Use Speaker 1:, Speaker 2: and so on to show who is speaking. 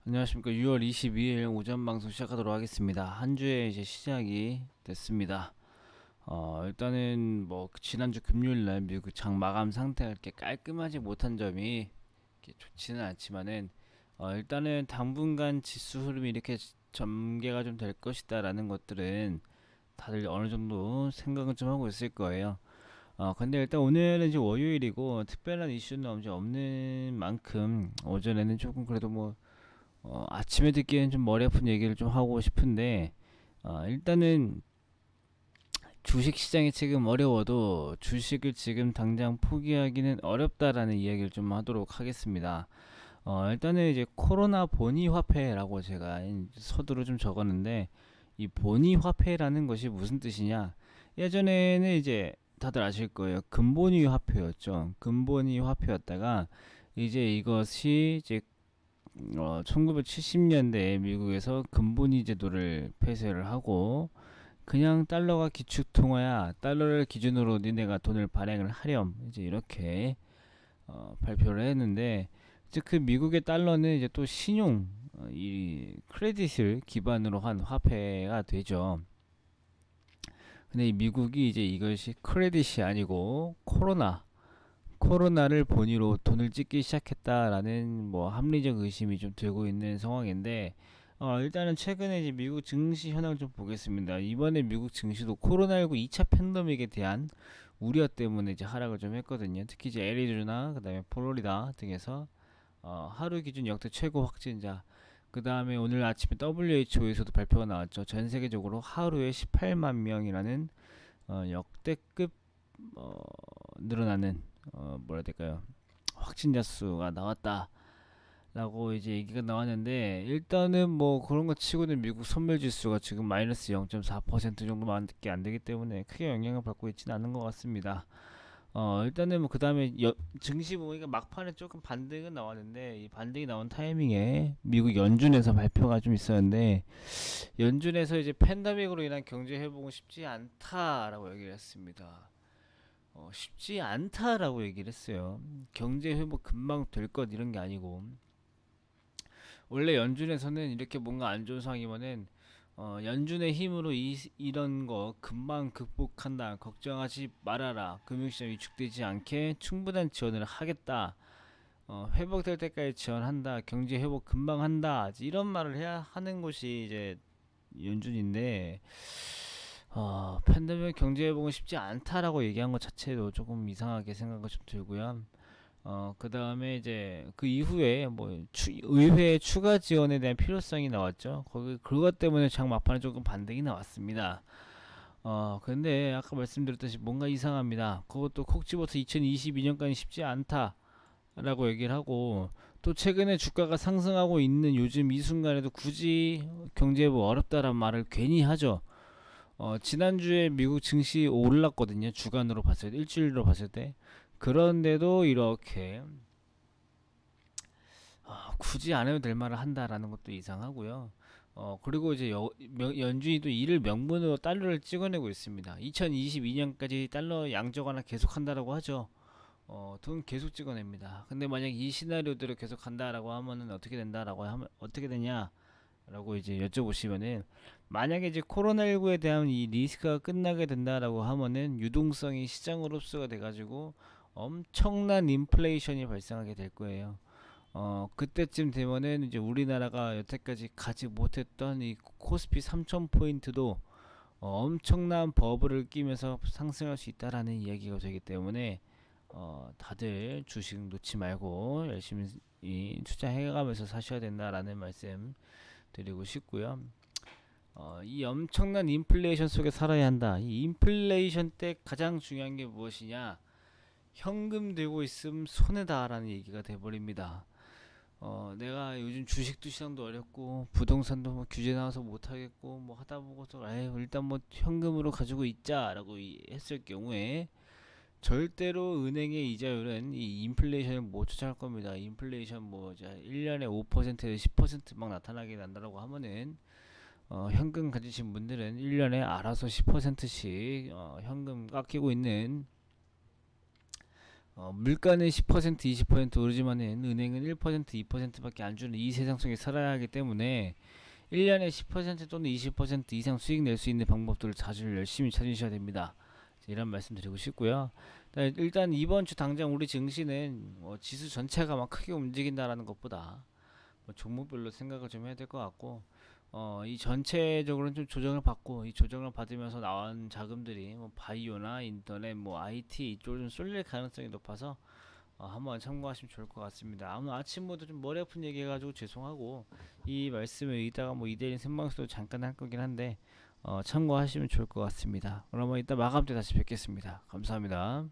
Speaker 1: 안녕하십니까. 6월 22일 오전 방송 시작하도록 하겠습니다. 한 주의 이제 시작이 됐습니다. 일단은 뭐 지난주 금요일 날 미국 장 마감 상태가 이렇게 깔끔하지 못한 점이 이렇게 좋지는 않지만은 일단은 당분간 지수 흐름이 이렇게 전개가 좀 될 것이다라는 것들은 다들 어느 정도 생각은 좀 하고 있을 거예요. 근데 일단 오늘은 이제 월요일이고 특별한 이슈는 이제 없는 만큼 오전에는 조금 그래도 뭐 아침에 듣기엔 좀 머리 아픈 얘기를 좀 하고 싶은데, 일단은 주식 시장이 지금 어려워도 주식을 지금 당장 포기하기는 어렵다라는 이야기를 좀 하도록 하겠습니다. 일단은 이제 코로나 본위 화폐라고 제가 서두로 좀 적었는데, 이 본위 화폐라는 것이 무슨 뜻이냐? 예전에는 이제 다들 아실 거예요. 근본위 화폐였죠. 근본위 화폐였다가 이제 이것이 이제 1970년대에 미국에서 금본위 제도를 폐쇄를 하고 그냥 달러가 기축통화야 달러를 기준으로 니네가 돈을 발행을 하렴 이제 이렇게 발표를 했는데 즉 그 미국의 달러는 이제 또 신용 이 크레딧을 기반으로 한 화폐가 되죠. 근데 이 미국이 이제 이것이 크레딧이 아니고 코로나를 본위로 돈을 찍기 시작했다라는 뭐 합리적 의심이 좀 들고 있는 상황인데 일단은 최근에 이제 미국 증시 현황을 좀 보겠습니다. 이번에 미국 증시도 코로나19 2차 팬데믹에 대한 우려 때문에 이제 하락을 좀 했거든요. 특히 이제 애리조나 그다음에 플로리다 등에서 하루 기준 역대 최고 확진자 그 다음에 오늘 아침에 WHO에서도 발표가 나왔죠. 전 세계적으로 하루에 18만 명이라는 역대급 늘어나는 뭐라 해야 될까요? 확진자 수가 나왔다라고 이제 얘기가 나왔는데 일단은 뭐 그런 거 치고는 미국 선물 지수가 지금 마이너스 0.4% 정도밖에 안 되기 때문에 크게 영향을 받고 있지는 않은 것 같습니다. 일단은 뭐 그 다음에 증시 보니까 막판에 조금 반등은 나왔는데 이 반등이 나온 타이밍에 미국 연준에서 발표가 좀 있었는데 연준에서 이제 팬데믹으로 인한 경제 회복은 쉽지 않다라고 얘기를 했습니다. 쉽지 않다라고 얘기를 했어요. 경제 회복 금방 될 것 이런 게 아니고 원래 연준에서는 이렇게 뭔가 안 좋은 상황이면은 연준의 힘으로 이런 거 금방 극복한다. 걱정하지 말아라. 금융시장 위축되지 않게 충분한 지원을 하겠다. 회복될 때까지 지원한다. 경제 회복 금방 한다. 이런 말을 해야 하는 곳이 이제 연준인데 팬데믹 경제 회복은 쉽지 않다라고 얘기한 것 자체도 조금 이상하게 생각이 좀 들고요. 그 다음에 이제 그 이후에 뭐 의회 추가 지원에 대한 필요성이 나왔죠. 그것 때문에 장 막판에 조금 반등이 나왔습니다. 근데 아까 말씀드렸듯이 뭔가 이상합니다. 그것도 콕 집어서 2022년까지 쉽지 않다라고 얘기를 하고 또 최근에 주가가 상승하고 있는 요즘 이 순간에도 굳이 경제부 어렵다란 말을 괜히 하죠. 지난주에 미국 증시 올랐거든요. 주간으로 봤을 때, 일주일로 봤을 때. 그런데도 이렇게 굳이 안 해도 될 말을 한다라는 것도 이상하고요. 그리고 이제 연준이도 이를 명분으로 달러를 찍어내고 있습니다. 2022년까지 달러 양적 완화 계속한다라고 하죠. 돈 계속 찍어냅니다. 근데 만약 이 시나리오대로 계속 한다라고 하면은 어떻게 된다라고 하면 어떻게 되냐? 라고 이제 여쭤보시면은 만약에 이제 코로나19에 대한 이 리스크가 끝나게 된다라고 하면은 유동성이 시장으로 흡수가 돼가지고 엄청난 인플레이션이 발생하게 될 거예요. 그때쯤 되면은 이제 우리나라가 여태까지 가지 못했던 이 코스피 3000포인트도 엄청난 버블을 끼면서 상승할 수 있다라는 이야기가 되기 때문에 다들 주식 놓지 말고 열심히 투자해가면서 사셔야 된다라는 말씀 드리고 싶고요. 이 엄청난 인플레이션 속에 살아야 한다. 이 인플레이션 때 가장 중요한 게 무엇이냐? 현금 들고 있음 손해다라는 얘기가 돼버립니다. 내가 요즘 주식도 시장도 어렵고 부동산도 뭐 규제 나와서 못 하겠고 뭐 하다 보고서 일단 뭐 현금으로 가지고 있자라고 했을 경우에 절대로 은행의 이자율은 이 인플레이션을 못 쫓아갈 겁니다. 인플레이션 뭐 이제 1년에 5% 10%막 나타나게 난다라고 하면은 현금 가지신 분들은 1년에 알아서 10%씩 현금 깎이고 있는 물가는 10%, 20% 오르지만은 은행은 1%, 2%밖에 안 주는 이 세상 속에 살아야 하기 때문에 1년에 10% 또는 20% 이상 수익 낼 수 있는 방법들을 자주 열심히 찾으셔야 됩니다. 이런 말씀 드리고 싶고요. 일단 이번 주 당장 우리 증시는 지수 전체가 막 크게 움직인다라는 것보다 종목별로 생각을 좀 해야 될 것 같고, 이 전체적으로는 좀 조정을 받고, 이 조정을 받으면서 나온 자금들이 뭐 바이오나 인터넷, 뭐 IT 이쪽으로 좀 쏠릴 가능성이 높아서 한번 참고하시면 좋을 것 같습니다. 오늘 아침부터 좀 머리 아픈 얘기 해가지고 죄송하고, 이 말씀을 이따가 뭐 이대리 생방송도 잠깐 할 거긴 한데 참고하시면 좋을 것 같습니다. 그러면 이따 마감 때 다시 뵙겠습니다. 감사합니다.